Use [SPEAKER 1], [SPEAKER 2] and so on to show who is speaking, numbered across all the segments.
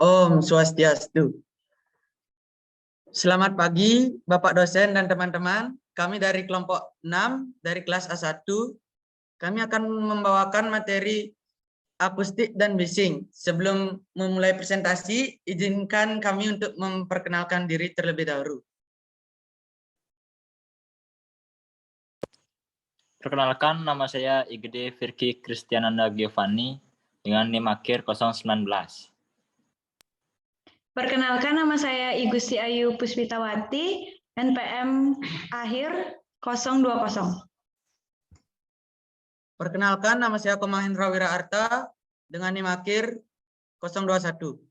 [SPEAKER 1] Om Swastiastu. Selamat pagi Bapak dosen dan teman-teman. Kami dari kelompok 6 dari kelas A1. Kami akan membawakan materi akustik dan bising. Sebelum memulai presentasi, izinkan kami untuk memperkenalkan diri terlebih dahulu.
[SPEAKER 2] Perkenalkan, nama saya Igede Firki Kristiananda Giovanni dengan NIM akhir 019.
[SPEAKER 3] Perkenalkan, nama saya Igusti Ayu Puspitawati, NPM akhir 020.
[SPEAKER 1] Perkenalkan, nama saya Komang Hendra Wiraarta dengan NIM akhir 021.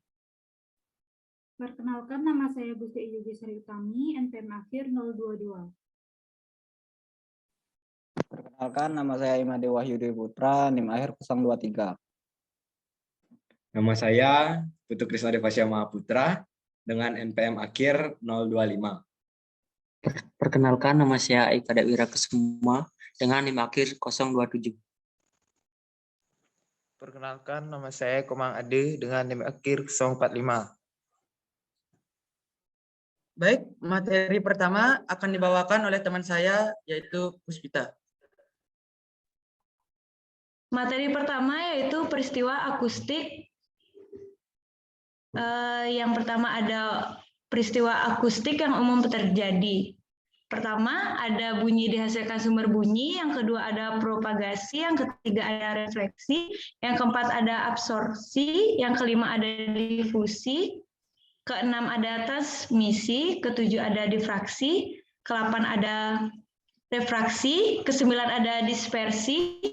[SPEAKER 4] Perkenalkan, nama saya Gusti Iyugi Sri Utami, NPM akhir 022.
[SPEAKER 5] Perkenalkan, nama saya Imade Wahyudi Putra, NIM akhir 023.
[SPEAKER 6] Nama saya Putu Krisna Devasya Mahaputra dengan NPM akhir 025.
[SPEAKER 7] Perkenalkan, nama saya Aika Dewira Kesuma dengan NIM akhir 027.
[SPEAKER 8] Perkenalkan, nama saya Komang Ade dengan NIM akhir 045.
[SPEAKER 1] Baik, materi pertama akan dibawakan oleh teman saya, yaitu Puspita.
[SPEAKER 3] Materi pertama yaitu peristiwa akustik. Yang pertama ada peristiwa akustik yang umum terjadi. Pertama ada bunyi dihasilkan sumber bunyi, yang kedua ada propagasi, yang ketiga ada refleksi, yang keempat ada absorpsi, yang kelima ada difusi, keenam ada transmisi, ketujuh ada difraksi, ke-8 ada refraksi, ke-9 ada dispersi,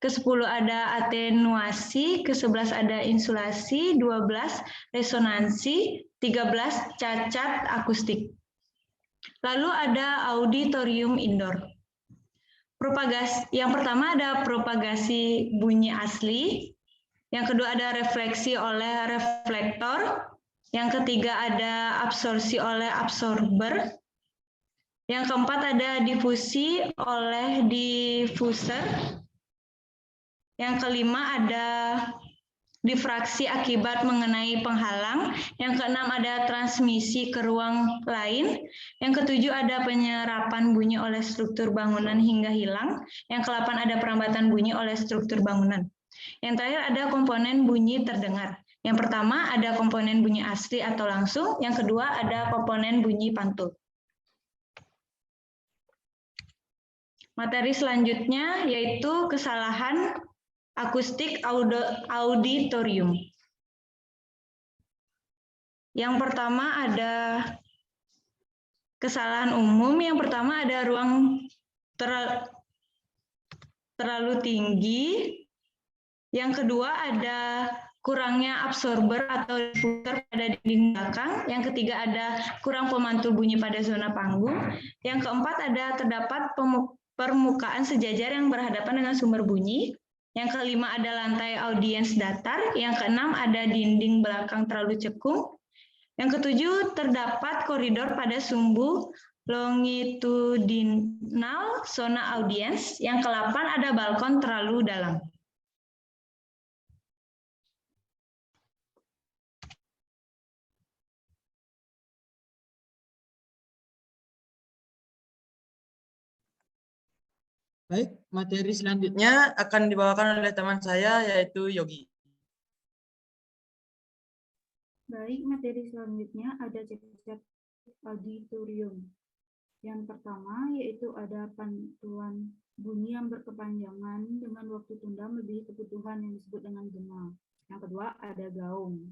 [SPEAKER 3] ke-10 ada atenuasi, ke-11 ada insulasi, 12 resonansi, 13 cacat akustik. Lalu ada auditorium indoor. Yang pertama ada propagasi bunyi asli, yang kedua ada refleksi oleh reflektor, yang ketiga ada absorpsi oleh absorber, yang keempat ada difusi oleh diffuser, yang kelima ada difraksi akibat mengenai penghalang, yang keenam ada transmisi ke ruang lain, yang ketujuh ada penyerapan bunyi oleh struktur bangunan hingga hilang, yang ke-8 ada perambatan bunyi oleh struktur bangunan. Yang terakhir ada komponen bunyi terdengar. Yang pertama ada komponen bunyi asli atau langsung, yang kedua ada komponen bunyi pantul. Materi selanjutnya yaitu kesalahan akustik auditorium. Yang pertama ada kesalahan umum. Yang pertama ada ruang terlalu tinggi. Yang kedua ada kurangnya absorber atau diffuser pada dinding belakang. Yang ketiga ada kurang pemantul bunyi pada zona panggung. Yang keempat ada terdapat permukaan sejajar yang berhadapan dengan sumber bunyi. Yang kelima ada lantai audiens datar. Yang keenam ada dinding belakang terlalu cekung. Yang ketujuh terdapat koridor pada sumbu longitudinal zona audiens. Yang ke-8 ada balkon terlalu dalam.
[SPEAKER 1] Baik, materi selanjutnya akan dibawakan oleh teman saya, yaitu Yogi.
[SPEAKER 4] Baik, materi selanjutnya ada cacat auditorium. Yang pertama yaitu ada pantulan bunyi yang berkepanjangan dengan waktu tunda melebihi kebutuhan yang disebut dengan gema. Yang kedua ada gaung.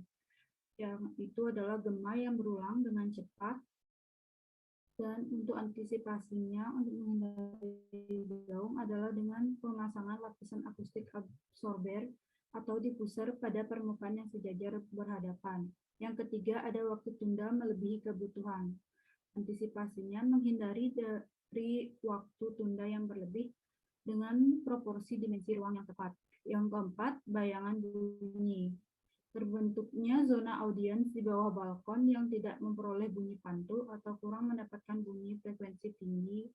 [SPEAKER 4] Yang itu adalah gema yang berulang dengan cepat. Dan untuk antisipasinya, untuk menghindari gaung adalah dengan pemasangan lapisan akustik absorber atau diffuser pada permukaan yang sejajar berhadapan. Yang ketiga ada waktu tunda melebihi kebutuhan. Antisipasinya menghindari dari waktu tunda yang berlebih dengan proporsi dimensi ruang yang tepat. Yang keempat, bayangan bunyi. Terbentuknya zona audiens di bawah balkon yang tidak memperoleh bunyi pantul atau kurang mendapatkan bunyi frekuensi tinggi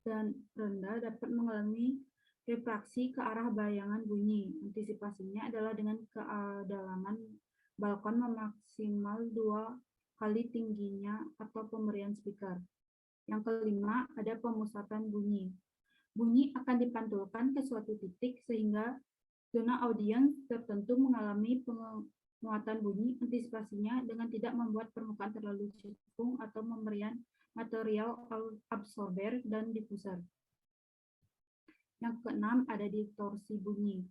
[SPEAKER 4] dan rendah dapat mengalami refraksi ke arah bayangan bunyi. Antisipasinya adalah dengan kedalaman Balkon memaksimal 2 kali tingginya atau pemberian speaker. Yang kelima, ada pemusatan bunyi. Bunyi akan dipantulkan ke suatu titik sehingga zona audiens tertentu mengalami penguatan bunyi. Antisipasinya dengan tidak membuat permukaan terlalu cekung atau pemberian material absorber dan diffuser. Yang keenam, ada distorsi bunyi.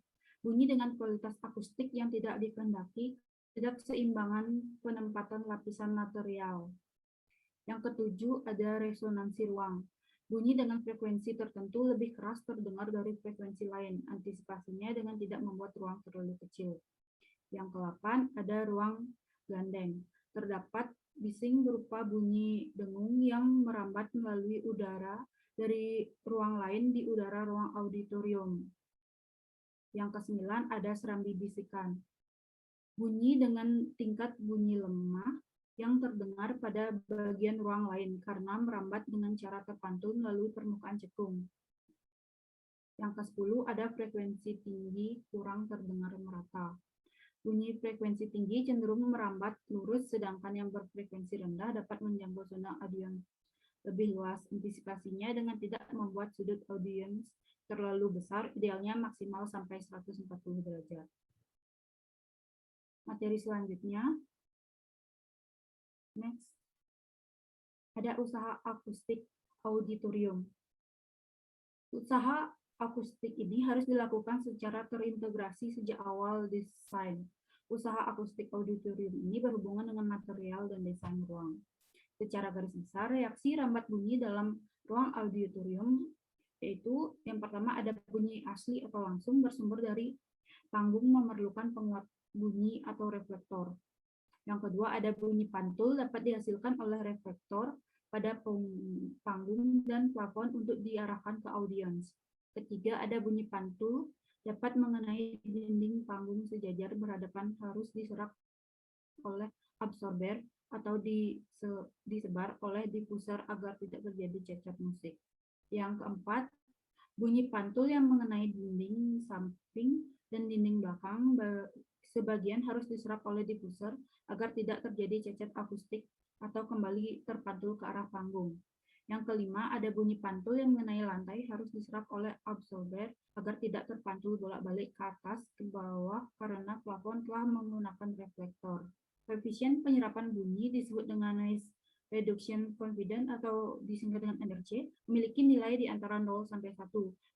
[SPEAKER 4] Bunyi dengan kualitas akustik yang tidak dikehendaki, tidak seimbangan penempatan lapisan material. Yang ketujuh, ada resonansi ruang. Bunyi dengan frekuensi tertentu lebih keras terdengar dari frekuensi lain. Antisipasinya dengan tidak membuat ruang terlalu kecil. Yang ke-8, ada ruang gandeng. Terdapat bising berupa bunyi dengung yang merambat melalui udara dari ruang lain di udara ruang auditorium. Yang ke-9, ada serambi bisikan. Bunyi dengan tingkat bunyi lemah yang terdengar pada bagian ruang lain karena merambat dengan cara terpantul melalui permukaan cekung. Yang ke-10, ada frekuensi tinggi kurang terdengar merata. Bunyi frekuensi tinggi cenderung merambat lurus, sedangkan yang berfrekuensi rendah dapat menjangkau zona audiens lebih luas. Antisipasinya dengan tidak membuat sudut audiens terlalu besar, idealnya maksimal sampai 140 derajat. Materi selanjutnya, next, ada usaha akustik auditorium. Usaha akustik ini harus dilakukan secara terintegrasi sejak awal desain. Usaha akustik auditorium ini berhubungan dengan material dan desain ruang. Secara garis besar, reaksi rambat bunyi dalam ruang auditorium yaitu yang pertama ada bunyi asli atau langsung bersumber dari panggung memerlukan penguat bunyi atau reflektor. Yang kedua, ada bunyi pantul dapat dihasilkan oleh reflektor pada panggung dan plafon untuk diarahkan ke audiens. Ketiga, ada bunyi pantul dapat mengenai dinding panggung sejajar berhadapan, harus diserap oleh absorber atau disebar oleh diffuser agar tidak terjadi cacat musik. Yang keempat, bunyi pantul yang mengenai dinding samping dan dinding belakang sebagian harus diserap oleh diffuser agar tidak terjadi cacat akustik atau kembali terpantul ke arah panggung. Yang kelima, ada bunyi pantul yang mengenai lantai harus diserap oleh absorber agar tidak terpantul bolak-balik ke atas ke bawah karena plafon telah menggunakan reflektor. Koefisien penyerapan bunyi disebut dengan noise reduction coefficient atau disingkat dengan NRC, memiliki nilai di antara 0 sampai 1.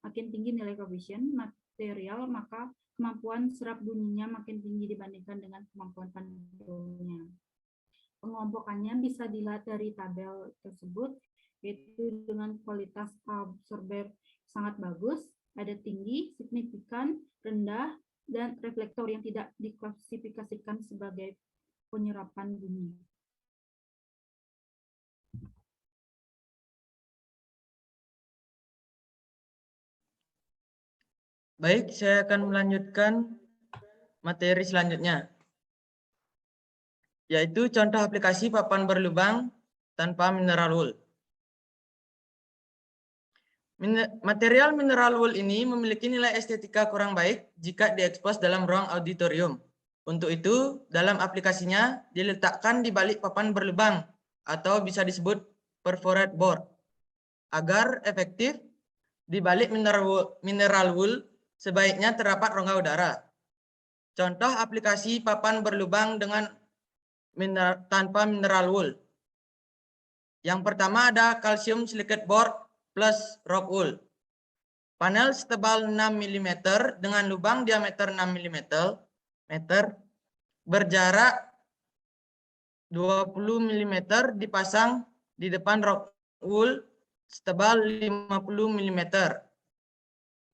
[SPEAKER 4] Makin tinggi nilai koefisien material, maka kemampuan serap bunyinya makin tinggi dibandingkan dengan kemampuan pantulnya. Pengompokannya bisa dilihat dari tabel tersebut, yaitu dengan kualitas absorber sangat bagus, ada tinggi, signifikan, rendah, dan reflektor yang tidak diklasifikasikan sebagai penyerapan bunyi.
[SPEAKER 1] Baik, saya akan melanjutkan materi selanjutnya, yaitu contoh aplikasi papan berlubang tanpa mineral wool. Material mineral wool ini memiliki nilai estetika kurang baik jika diekspos dalam ruang auditorium. Untuk itu, dalam aplikasinya diletakkan di balik papan berlubang atau bisa disebut perforated board. Agar efektif, di balik mineral wool sebaiknya terdapat rongga udara. Contoh aplikasi papan berlubang dengan tanpa mineral wool. Yang pertama ada calcium silicate board plus rock wool. Panel setebal 6 mm dengan lubang diameter 6 mm berjarak 20 mm dipasang di depan rock wool setebal 50 mm.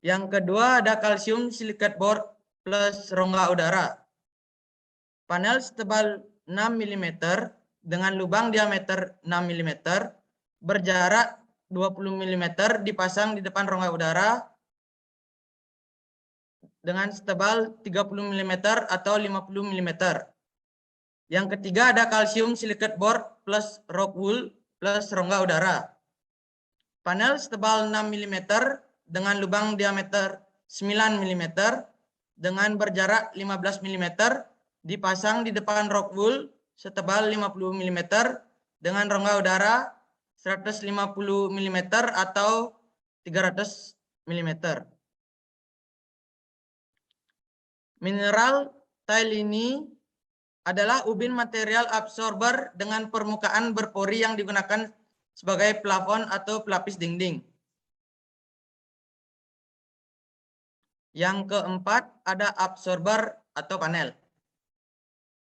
[SPEAKER 1] Yang kedua ada calcium silicate board plus rongga udara. Panel setebal 6 mm dengan lubang diameter 6 mm berjarak 20 mm dipasang di depan rongga udara dengan setebal 30 mm atau 50 mm. Yang ketiga ada calcium silicate board plus rock wool plus rongga udara. Panel setebal 6 mm dengan lubang diameter 9 mm dengan berjarak 15 mm dipasang di depan rock wool setebal 50 mm dengan rongga udara 150 mm atau 300 mm. Mineral tile ini adalah ubin material absorber dengan permukaan berpori yang digunakan sebagai plafon atau pelapis dinding. Yang keempat ada absorber atau panel.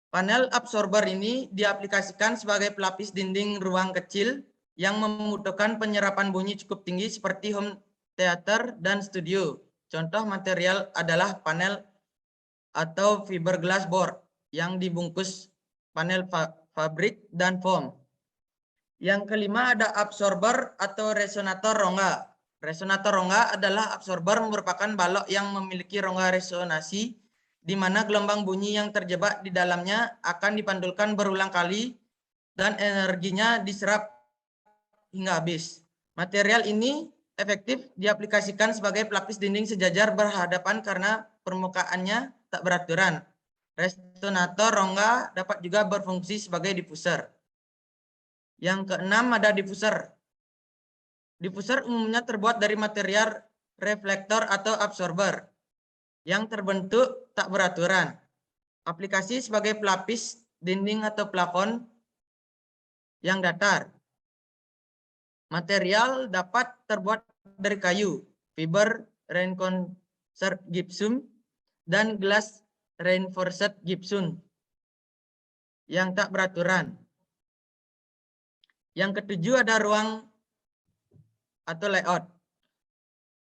[SPEAKER 1] Panel absorber ini diaplikasikan sebagai pelapis dinding ruang kecil yang membutuhkan penyerapan bunyi cukup tinggi seperti home theater dan studio. Contoh material adalah panel atau fiberglass board yang dibungkus panel fabrik dan foam. Yang kelima ada absorber atau resonator rongga. Resonator rongga adalah absorber merupakan balok yang memiliki rongga resonasi di mana gelombang bunyi yang terjebak di dalamnya akan dipantulkan berulang kali dan energinya diserap hingga habis. Material ini efektif diaplikasikan sebagai pelapis dinding sejajar berhadapan karena permukaannya tak beraturan. Resonator rongga dapat juga berfungsi sebagai diffuser. Yang keenam ada diffuser. Diffuser umumnya terbuat dari material reflektor atau absorber yang terbentuk tak beraturan. Aplikasi sebagai pelapis dinding atau plafon yang datar. Material dapat terbuat dari kayu, fiber reinforced gypsum, dan glass reinforced gypsum yang tak beraturan. Yang ketujuh ada ruang atau layout.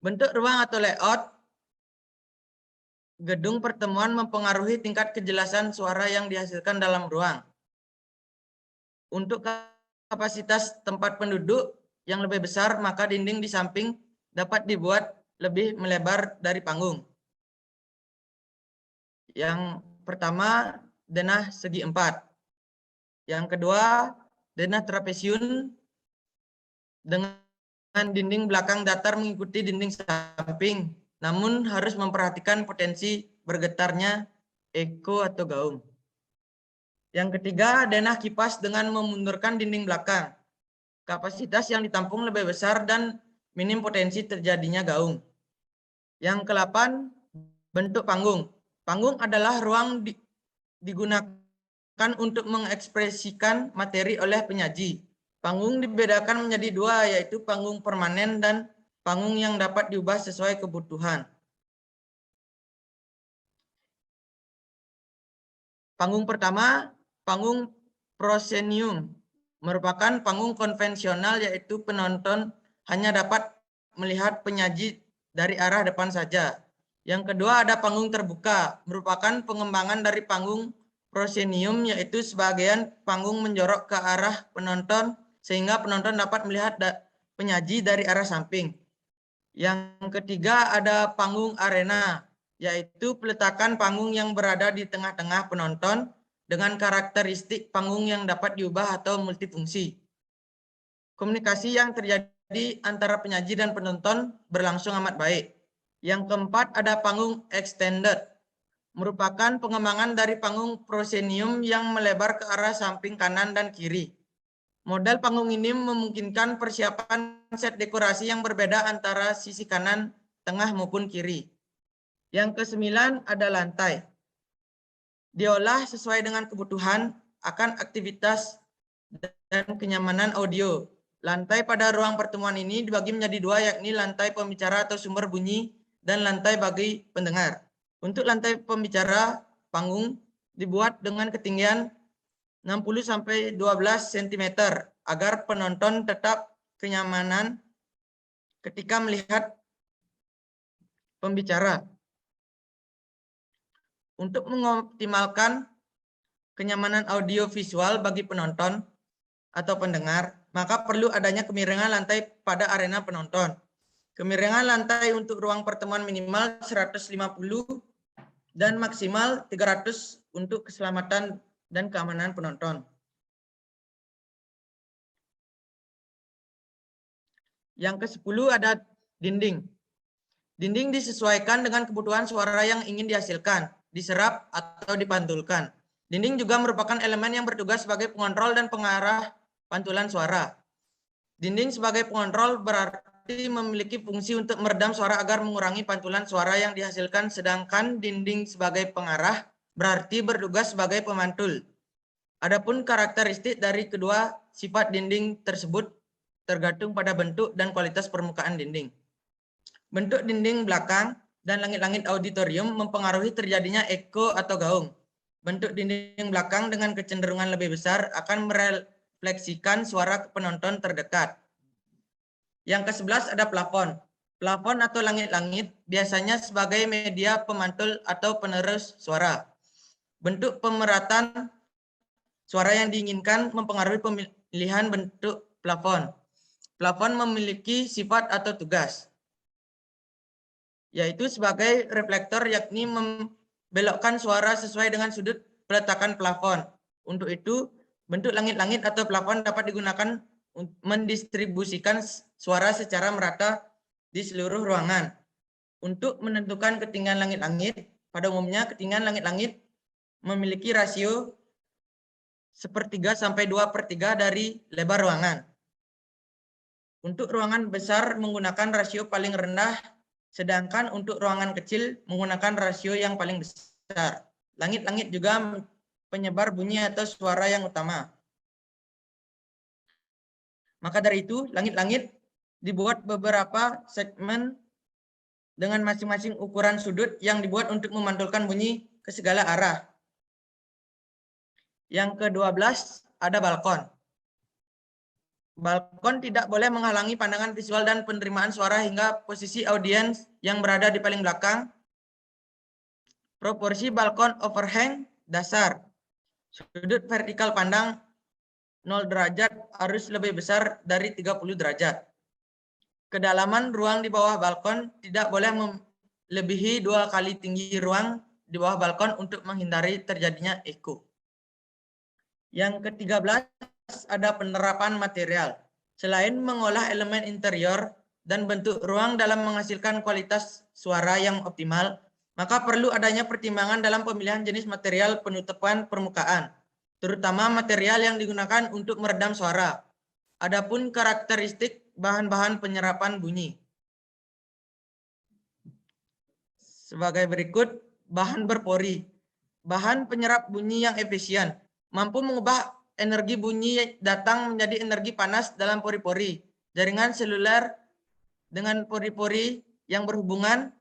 [SPEAKER 1] Bentuk ruang atau layout gedung pertemuan mempengaruhi tingkat kejelasan suara yang dihasilkan dalam ruang. Untuk kapasitas tempat penduduk yang lebih besar, maka dinding di samping dapat dibuat lebih melebar dari panggung. Yang pertama, denah segi 4. Yang kedua, denah trapesiun dengan dinding belakang datar mengikuti dinding samping, namun harus memperhatikan potensi bergetarnya eko atau gaung. Yang ketiga, denah kipas dengan memundurkan dinding belakang. Kapasitas yang ditampung lebih besar dan minim potensi terjadinya gaung. Yang ke-8, bentuk panggung. Panggung adalah ruang digunakan untuk mengekspresikan materi oleh penyaji. Panggung dibedakan menjadi dua, yaitu panggung permanen dan panggung yang dapat diubah sesuai kebutuhan. Panggung pertama, panggung proscenium, merupakan panggung konvensional, yaitu penonton hanya dapat melihat penyaji dari arah depan saja. Yang kedua ada panggung terbuka, merupakan pengembangan dari panggung proscenium, yaitu sebagian panggung menjorok ke arah penonton sehingga penonton dapat melihat penyaji dari arah samping. Yang ketiga ada panggung arena, yaitu peletakan panggung yang berada di tengah-tengah penonton dengan karakteristik panggung yang dapat diubah atau multifungsi. Komunikasi yang terjadi antara penyaji dan penonton berlangsung amat baik. Yang keempat ada panggung extended, merupakan pengembangan dari panggung proscenium yang melebar ke arah samping kanan dan kiri. Model panggung ini memungkinkan persiapan set dekorasi yang berbeda antara sisi kanan, tengah maupun kiri. Yang ke-9 ada lantai. Diolah sesuai dengan kebutuhan akan aktivitas dan kenyamanan audio. Lantai pada ruang pertemuan ini dibagi menjadi dua, yakni lantai pembicara atau sumber bunyi dan lantai bagi pendengar. Untuk lantai pembicara, panggung dibuat dengan ketinggian 60-12 cm agar penonton tetap kenyamanan ketika melihat pembicara. Untuk mengoptimalkan kenyamanan audio visual bagi penonton atau pendengar, maka perlu adanya kemiringan lantai pada arena penonton. Kemiringan lantai untuk ruang pertemuan minimal 150 dan maksimal 300 untuk keselamatan dan keamanan penonton. Yang ke-10 ada dinding. Dinding disesuaikan dengan kebutuhan suara yang ingin dihasilkan. diserap, atau dipantulkan. Dinding juga merupakan elemen yang bertugas sebagai pengontrol dan pengarah pantulan suara. Dinding sebagai pengontrol berarti memiliki fungsi untuk meredam suara agar mengurangi pantulan suara yang dihasilkan, sedangkan dinding sebagai pengarah berarti bertugas sebagai pemantul. Adapun karakteristik dari kedua sifat dinding tersebut tergantung pada bentuk dan kualitas permukaan dinding. Bentuk dinding belakang dan langit-langit auditorium mempengaruhi terjadinya eko atau gaung. Bentuk dinding belakang dengan kecenderungan lebih besar akan merefleksikan suara penonton terdekat. Yang ke-11 ada plafon. Plafon atau langit-langit biasanya sebagai media pemantul atau penerus suara. Bentuk pemeratan suara yang diinginkan mempengaruhi pemilihan bentuk plafon. Plafon memiliki sifat atau tugas, yaitu sebagai reflektor, yakni membelokkan suara sesuai dengan sudut peletakan plafon. Untuk itu, bentuk langit-langit atau plafon dapat digunakan mendistribusikan suara secara merata di seluruh ruangan. Untuk menentukan ketinggian langit-langit, pada umumnya ketinggian langit-langit memiliki rasio 1/3 sampai 2/3 dari lebar ruangan. Untuk ruangan besar menggunakan rasio paling rendah, sedangkan untuk ruangan kecil menggunakan rasio yang paling besar. Langit-langit juga penyebar bunyi atau suara yang utama. Maka dari itu, langit-langit dibuat beberapa segmen dengan masing-masing ukuran sudut yang dibuat untuk memantulkan bunyi ke segala arah. Yang ke-12 ada balkon. Balkon tidak boleh menghalangi pandangan visual dan penerimaan suara hingga posisi audiens yang berada di paling belakang. Proporsi balkon overhang dasar. Sudut vertikal pandang 0 derajat harus lebih besar dari 30 derajat. Kedalaman ruang di bawah balkon tidak boleh melebihi 2 kali tinggi ruang di bawah balkon untuk menghindari terjadinya eko. Yang ke-13 ada penerapan material. Selain mengolah elemen interior dan bentuk ruang dalam menghasilkan kualitas suara yang optimal, maka perlu adanya pertimbangan dalam pemilihan jenis material penutupan permukaan, terutama material yang digunakan untuk meredam suara. Adapun karakteristik bahan-bahan penyerapan bunyi. Sebagai berikut, bahan berpori. Bahan penyerap bunyi yang efisien, mampu mengubah energi bunyi datang menjadi energi panas dalam pori-pori. Jaringan seluler dengan pori-pori yang berhubungan,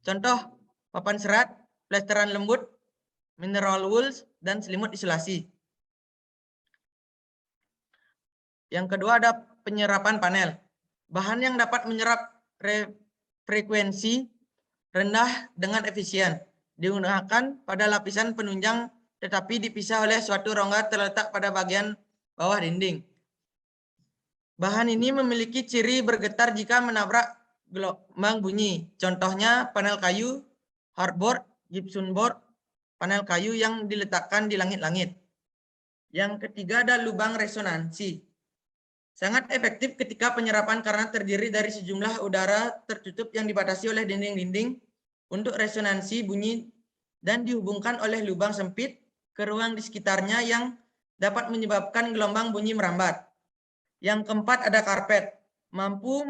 [SPEAKER 1] contoh papan serat, plesteran lembut, mineral wool, dan selimut isolasi. Yang kedua ada penyerapan panel. Bahan yang dapat menyerap frekuensi rendah dengan efisien. Digunakan pada lapisan penunjang tetapi dipisah oleh suatu rongga terletak pada bagian bawah dinding. Bahan ini memiliki ciri bergetar jika menabrak gelombang bunyi. Contohnya panel kayu, hardboard, gypsum board, panel kayu yang diletakkan di langit-langit. Yang ketiga ada lubang resonansi. Sangat efektif ketika penyerapan karena terdiri dari sejumlah udara tertutup yang dibatasi oleh dinding-dinding untuk resonansi bunyi dan dihubungkan oleh lubang sempit ke ruang di sekitarnya yang dapat menyebabkan gelombang bunyi merambat. Yang keempat ada karpet, mampu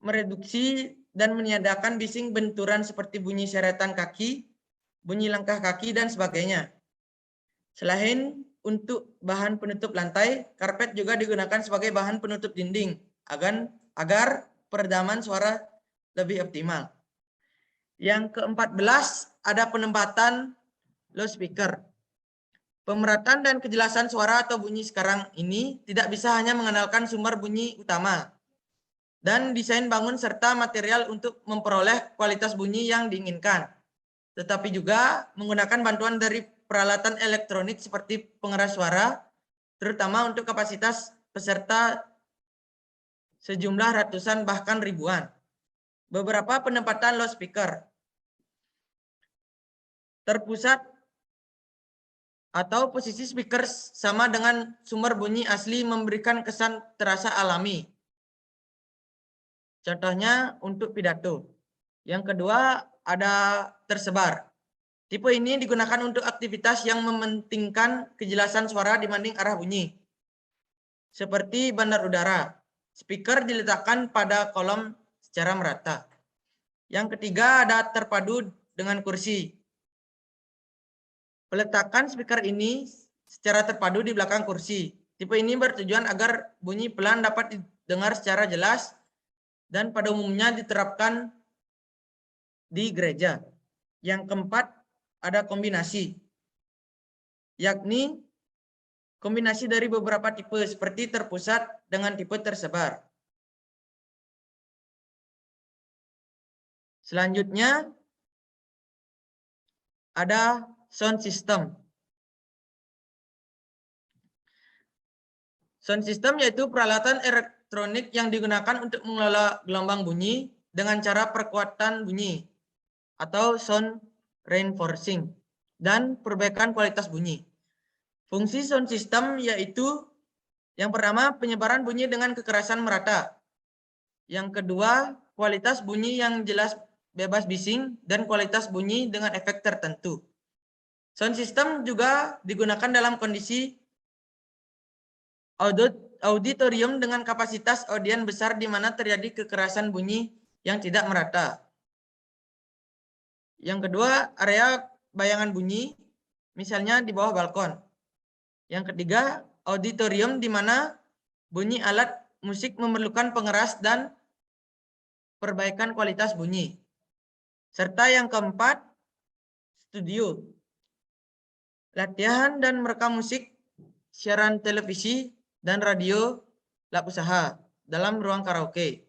[SPEAKER 1] mereduksi dan meniadakan bising benturan seperti bunyi seretan kaki, bunyi langkah kaki, dan sebagainya. Selain untuk bahan penutup lantai, karpet juga digunakan sebagai bahan penutup dinding agar peredaman suara lebih optimal. Yang ke-14 ada penempatan loudspeaker. Pemerataan dan kejelasan suara atau bunyi sekarang ini tidak bisa hanya mengandalkan sumber bunyi utama dan desain bangun serta material untuk memperoleh kualitas bunyi yang diinginkan, tetapi juga menggunakan bantuan dari peralatan elektronik seperti pengeras suara, terutama untuk kapasitas peserta sejumlah ratusan bahkan ribuan. Beberapa penempatan loudspeaker terpusat atau posisi speaker sama dengan sumber bunyi asli memberikan kesan terasa alami. Contohnya untuk pidato. Yang kedua ada tersebar. Tipe ini digunakan untuk aktivitas yang mementingkan kejelasan suara dibanding arah bunyi. Seperti bandar udara, speaker diletakkan pada kolom secara merata. Yang ketiga ada terpadu dengan kursi. Peletakan speaker ini secara terpadu di belakang kursi. Tipe ini bertujuan agar bunyi pelan dapat didengar secara jelas dan pada umumnya diterapkan di gereja. Yang keempat ada kombinasi, yakni kombinasi dari beberapa tipe seperti terpusat dengan tipe tersebar. Selanjutnya ada sound system. Sound system yaitu peralatan elektronik yang digunakan untuk mengelola gelombang bunyi dengan cara perkuatan bunyi atau sound reinforcing dan perbaikan kualitas bunyi. Fungsi sound system yaitu yang pertama penyebaran bunyi dengan kekerasan merata. Yang kedua kualitas bunyi yang jelas bebas bising dan kualitas bunyi dengan efek tertentu. Sound system juga digunakan dalam kondisi auditorium dengan kapasitas audien besar di mana terjadi kekerasan bunyi yang tidak merata. Yang kedua, area bayangan bunyi, misalnya di bawah balkon. Yang ketiga, auditorium di mana bunyi alat musik memerlukan pengeras dan perbaikan kualitas bunyi. Serta yang keempat, studio. Latihan dan merekam musik, siaran televisi, dan radio, lab usaha dalam ruang karaoke.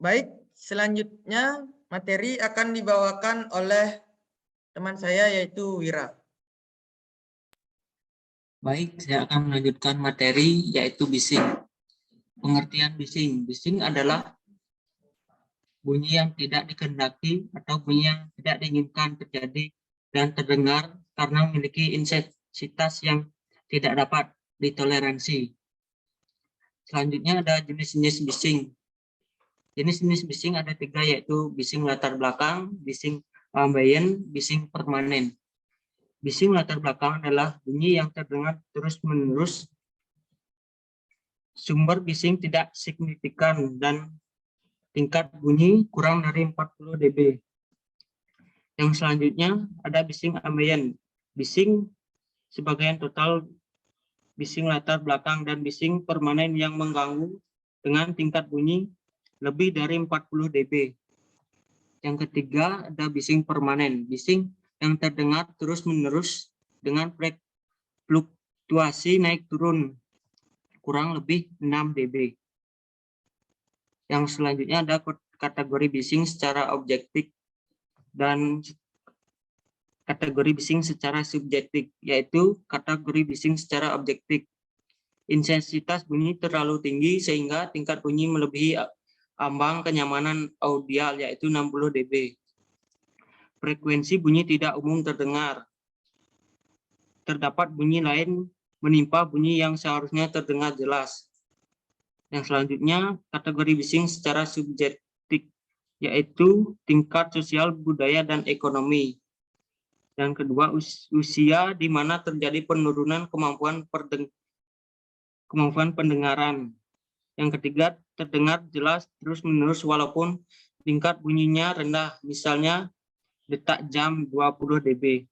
[SPEAKER 1] Baik, selanjutnya materi akan dibawakan oleh teman saya yaitu Wira.
[SPEAKER 7] Baik, saya akan melanjutkan materi yaitu bising. Pengertian bising. Bising adalah bunyi yang tidak dikehendaki atau bunyi yang tidak diinginkan terjadi dan terdengar karena memiliki intensitas yang tidak dapat ditoleransi. Selanjutnya ada jenis-jenis bising. Jenis-jenis bising ada 3 yaitu bising latar belakang, bising ambient, bising permanen. Bising latar belakang adalah bunyi yang terdengar terus-menerus. Sumber bising tidak signifikan dan tingkat bunyi kurang dari 40 dB. Yang selanjutnya ada bising ambient. Bising sebagian total bising latar belakang dan bising permanen yang mengganggu dengan tingkat bunyi lebih dari 40 dB. Yang ketiga ada bising permanen. Bising yang terdengar terus-menerus dengan fluktuasi naik turun kurang lebih 6 dB. Yang selanjutnya ada kategori bising secara objektif dan kategori bising secara subjektif, yaitu kategori bising secara objektif. Intensitas bunyi terlalu tinggi sehingga tingkat bunyi melebihi ambang kenyamanan audial yaitu 60 dB. Frekuensi bunyi tidak umum terdengar. Terdapat bunyi lain menimpa bunyi yang seharusnya terdengar jelas. Yang selanjutnya kategori bising secara subjektif yaitu tingkat sosial, budaya, dan ekonomi. Yang kedua usia di mana terjadi penurunan kemampuan pendengaran. Yang ketiga, terdengar jelas terus-menerus walaupun tingkat bunyinya rendah, misalnya detak jam 20 dB.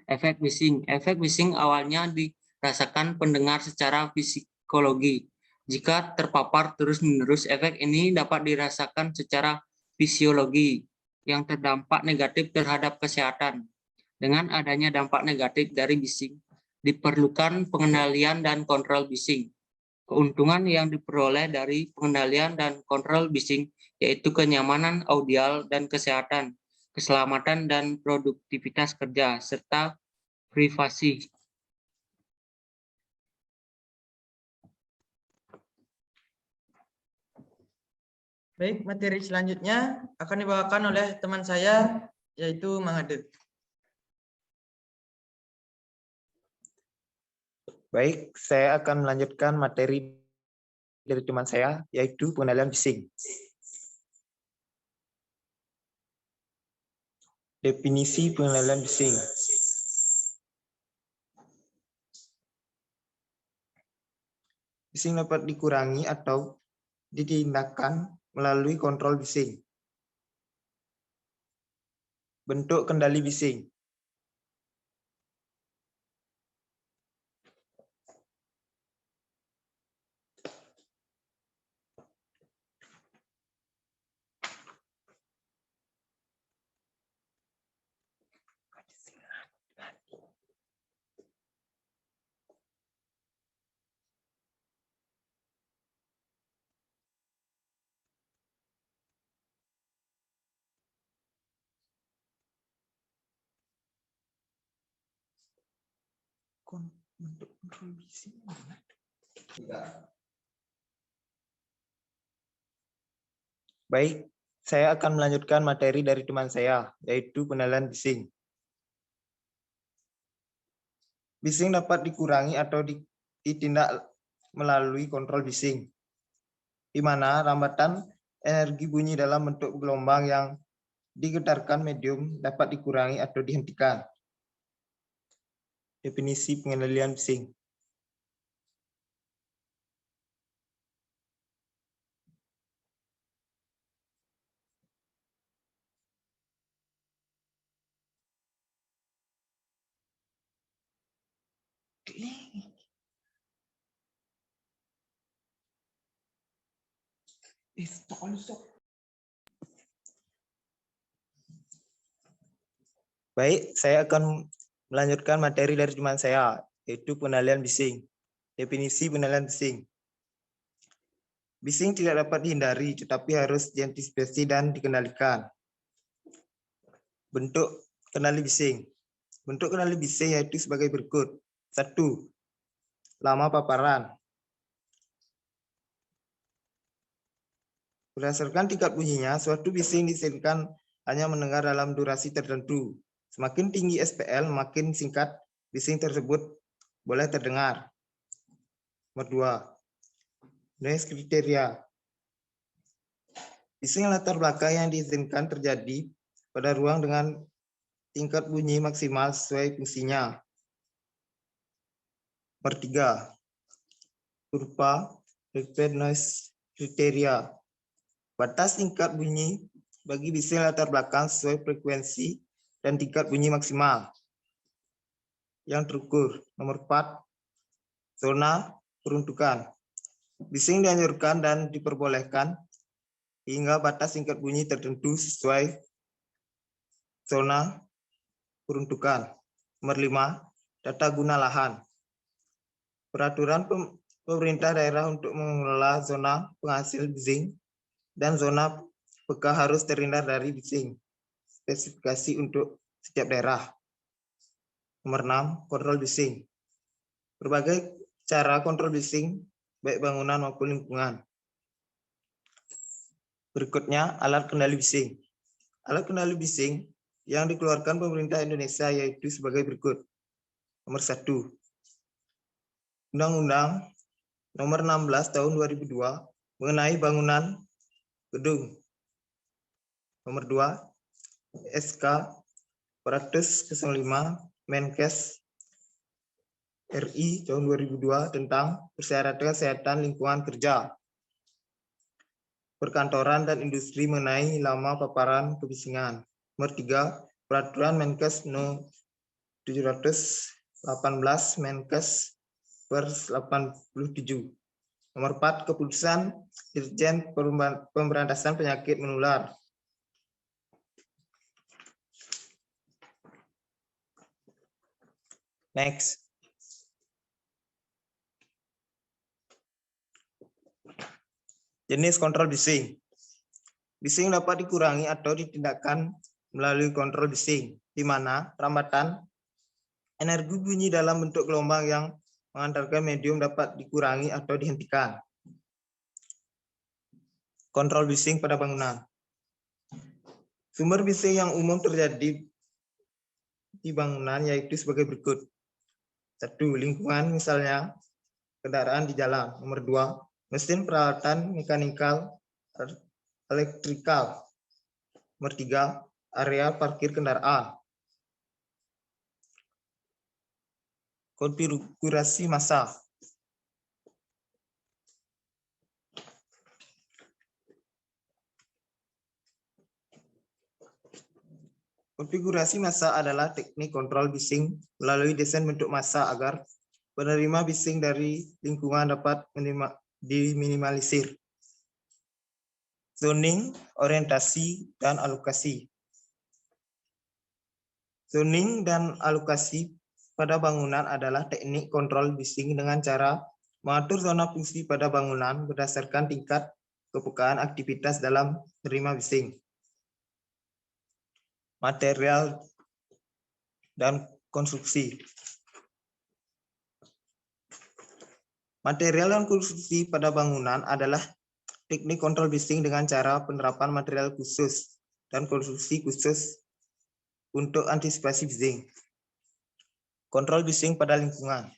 [SPEAKER 7] Efek bising. Efek bising awalnya dirasakan pendengar secara psikologi. Jika terpapar terus-menerus, efek ini dapat dirasakan secara fisiologi yang terdampak negatif terhadap kesehatan. Dengan adanya dampak negatif dari bising, diperlukan pengendalian dan kontrol bising. Keuntungan yang diperoleh dari pengendalian dan kontrol bising yaitu kenyamanan audial dan kesehatan, keselamatan dan produktivitas kerja, serta privasi.
[SPEAKER 1] Baik, materi selanjutnya akan dibawakan oleh teman saya, yaitu Mang Ade.
[SPEAKER 8] Baik, saya akan melanjutkan materi dari teman saya, yaitu pengendalian bising. Definisi pengendalian bising. Bising dapat dikurangi atau ditindakan melalui kontrol bising. Bentuk kendali bising. Bentuk kontrol bising. Baik, saya akan melanjutkan materi dari teman saya, yaitu pengendalian bising. Bising dapat dikurangi atau ditindak melalui kontrol bising, di mana rambatan energi bunyi dalam bentuk gelombang yang digetarkan medium dapat dikurangi atau dihentikan. Definisi pengendalian bising. Baik, saya akan melanjutkan materi dari teman saya, yaitu pengendalian bising. Definisi pengendalian bising. Bising tidak dapat dihindari, tetapi harus diantisipasi dan dikendalikan. Bentuk kendali bising. Bentuk kendali bising yaitu sebagai berikut. 1. Lama paparan. Berdasarkan tingkat bunyinya, suatu bising diizinkan hanya mendengar dalam durasi tertentu. Semakin tinggi SPL, makin singkat bising tersebut boleh terdengar. Nomor 2. Noise kriteria. Bising latar belakang yang diizinkan terjadi pada ruang dengan tingkat bunyi maksimal sesuai fungsinya. Nomor 3. Kurva required noise kriteria. Batas tingkat bunyi bagi bising latar belakang sesuai frekuensi dan tingkat bunyi maksimal yang terukur. Nomor 4. Zona peruntukan. Bising dianjurkan dan diperbolehkan hingga batas tingkat bunyi tertentu sesuai zona peruntukan. Nomor 5. Tata guna lahan. Peraturan pemerintah daerah untuk mengelola zona penghasil bising dan zona peka harus terhindar dari bising. Spesifikasi untuk setiap daerah. Nomor 6. Kontrol bising. Berbagai cara kontrol bising, baik bangunan maupun lingkungan. Berikutnya, alat kendali bising. Alat kendali bising yang dikeluarkan pemerintah Indonesia yaitu sebagai berikut. Nomor 1. Undang-Undang Nomor 16 Tahun 2002 mengenai bangunan gedung. Nomor 2. SK 405 Menkes RI tahun 2002 tentang persyaratan kesehatan lingkungan kerja, perkantoran dan industri mengenai lama paparan kebisingan. Nomor 3. Peraturan Menkes No 718 Menkes per 87. Nomor 4. Keputusan Dirjen Pemberantasan Penyakit Menular. Next. Jenis kontrol bising. Bising dapat dikurangi atau ditindakkan melalui kontrol bising, di mana rambatan energi bunyi dalam bentuk gelombang yang mengantarkan medium dapat dikurangi atau dihentikan. kontrol bising pada bangunan. Sumber bising yang umum terjadi di bangunan yaitu sebagai berikut. 1. Lingkungan, misalnya kendaraan di jalan. Nomor 2. Mesin peralatan mekanikal, elektrikal. Nomor 3. Area parkir kendaraan. Konfigurasi massa. Konfigurasi massa adalah teknik kontrol bising melalui desain bentuk massa agar penerima bising dari lingkungan dapat diminimalisir. Zoning, orientasi, dan alokasi. Zoning dan alokasi pada bangunan adalah teknik kontrol bising dengan cara mengatur zona fungsi pada bangunan berdasarkan tingkat kepekaan aktivitas dalam penerima bising. Material dan konstruksi. Material dan konstruksi pada bangunan adalah teknik kontrol bising dengan cara penerapan material khusus dan konstruksi khusus untuk antisipasi bising. Kontrol bising pada lingkungan.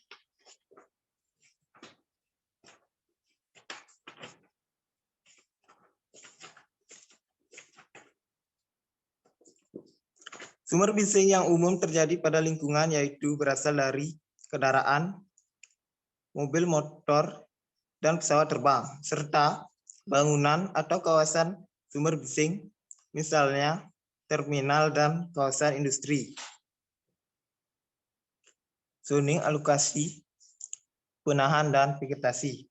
[SPEAKER 8] Sumber bising yang umum terjadi pada lingkungan yaitu berasal dari kendaraan, mobil motor, dan pesawat terbang, serta bangunan atau kawasan sumber bising, misalnya terminal dan kawasan industri. Zoning, alokasi, penahan, dan vegetasi.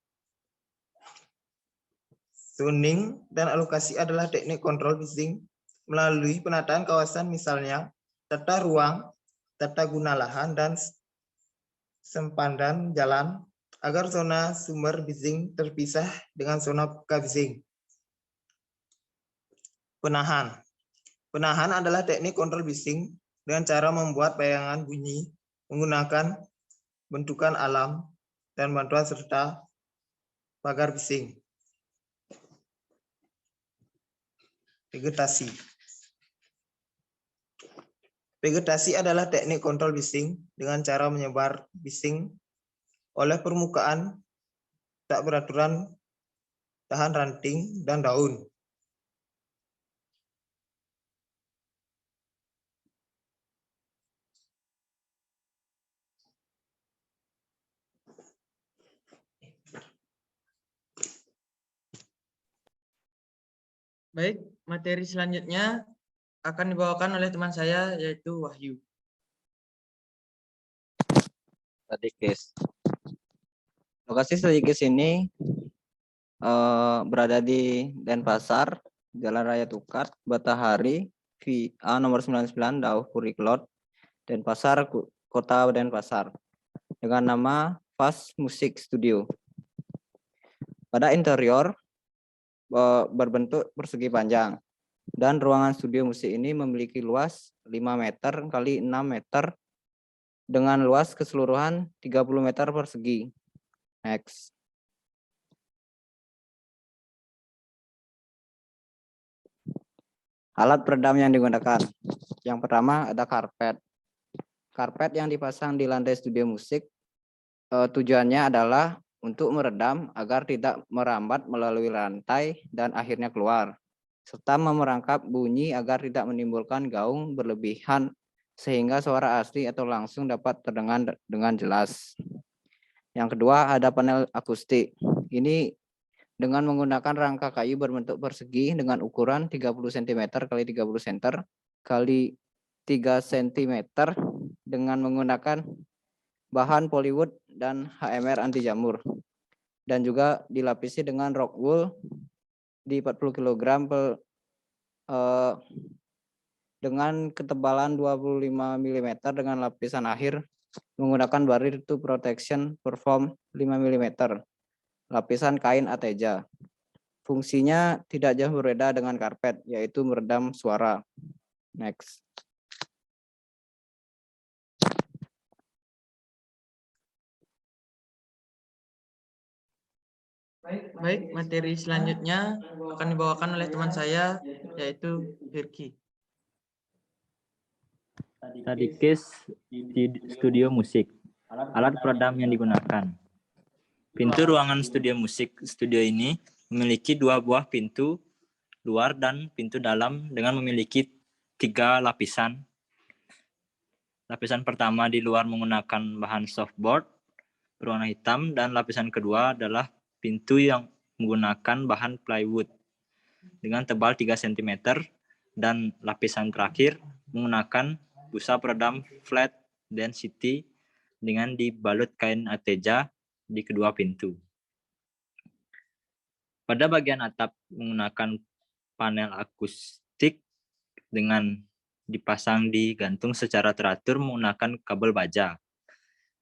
[SPEAKER 8] Zoning dan alokasi adalah teknik kontrol bising melalui penataan kawasan, misalnya tata ruang, tata guna lahan, dan sempadan jalan agar zona sumber bising terpisah dengan zona peka bising. Penahan. Penahan adalah teknik kontrol bising dengan cara membuat bayangan bunyi menggunakan bentukan alam dan bantuan serta pagar bising. Vegetasi. Vegetasi adalah teknik kontrol bising dengan cara menyebar bising oleh permukaan tak beraturan, tahan ranting, dan daun.
[SPEAKER 1] Baik, materi selanjutnya akan dibawakan oleh teman saya yaitu Wahyu.
[SPEAKER 5] Stadikis. Lokasi Stadikis ini berada di Denpasar, Jalan Raya Tukat, Batahari, VA nomor 99, Dauh Puriklot, Denpasar, Kota Denpasar, dengan nama Fast Music Studio. Pada interior berbentuk persegi panjang, dan ruangan studio musik ini memiliki luas 5 meter kali 6 meter dengan luas keseluruhan 30 meter persegi. Next. Alat peredam yang digunakan. Yang pertama ada karpet. Karpet yang dipasang di lantai studio musik tujuannya adalah untuk meredam agar tidak merambat melalui lantai dan akhirnya keluar, serta memerangkap bunyi agar tidak menimbulkan gaung berlebihan sehingga suara asli atau langsung dapat terdengar dengan jelas. Yang kedua ada panel akustik. Ini dengan menggunakan rangka kayu berbentuk persegi dengan ukuran 30 cm x 30 cm kali 3 cm dengan menggunakan bahan Polywood dan HMR anti jamur, dan juga dilapisi dengan rock wool di 40 kg dengan ketebalan 25 mm dengan lapisan akhir menggunakan barrier to protection perform 5 mm, lapisan kain Ateja. Fungsinya tidak jauh berbeda dengan karpet, yaitu meredam suara. Next.
[SPEAKER 1] Baik, materi selanjutnya akan dibawakan oleh teman saya, yaitu Firki.
[SPEAKER 2] Tadi case di studio musik. Alat peredam yang digunakan. Pintu ruangan studio musik studio ini memiliki 2 buah pintu luar dan pintu dalam dengan memiliki 3 lapisan. Lapisan pertama di luar menggunakan bahan softboard berwarna hitam dan lapisan kedua adalah pintu yang menggunakan bahan plywood dengan tebal 3 cm dan lapisan terakhir menggunakan busa peredam flat density dengan dibalut kain arteja di kedua pintu. Pada bagian atap menggunakan panel akustik dengan dipasang digantung secara teratur menggunakan kabel baja.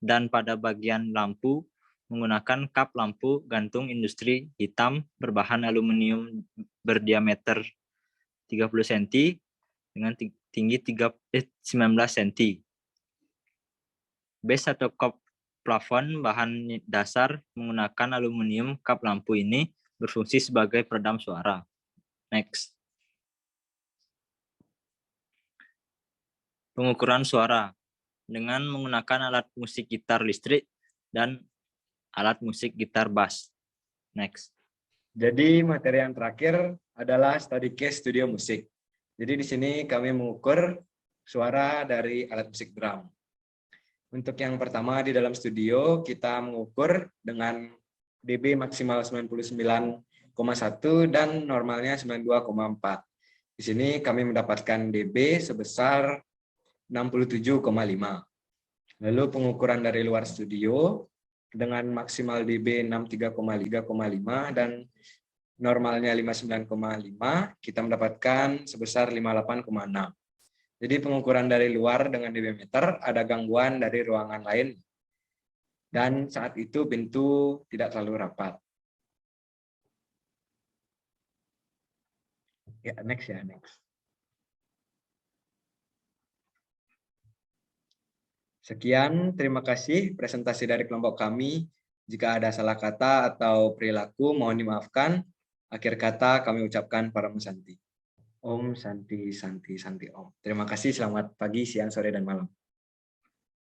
[SPEAKER 2] Dan pada bagian lampu menggunakan kap lampu gantung industri hitam berbahan aluminium berdiameter 30 cm dengan tinggi 19 cm. Base atau kap plafon bahan dasar menggunakan aluminium. Kap lampu ini berfungsi sebagai peredam suara. Next. Pengukuran suara dengan menggunakan alat musik gitar listrik dan alat musik gitar bass. Next.
[SPEAKER 6] Jadi materi yang terakhir adalah study case studio musik. Jadi di sini kami mengukur suara dari alat musik drum. Untuk yang pertama di dalam studio kita mengukur dengan dB maksimal 99,1 dan normalnya 92,4. Di sini kami mendapatkan dB sebesar 67,5. Lalu pengukuran dari luar studio dengan maksimal dB 63,5 dan normalnya 59,5, kita mendapatkan sebesar 58,6. Jadi pengukuran dari luar dengan dB meter ada gangguan dari ruangan lain. Dan saat itu pintu tidak terlalu rapat. Ya, next. Sekian, terima kasih presentasi dari kelompok kami. Jika ada salah kata atau perilaku, mohon dimaafkan. Akhir kata kami ucapkan Param Santi. Om Santi, Santi, Santi Om. Terima kasih, selamat pagi, siang, sore, dan malam.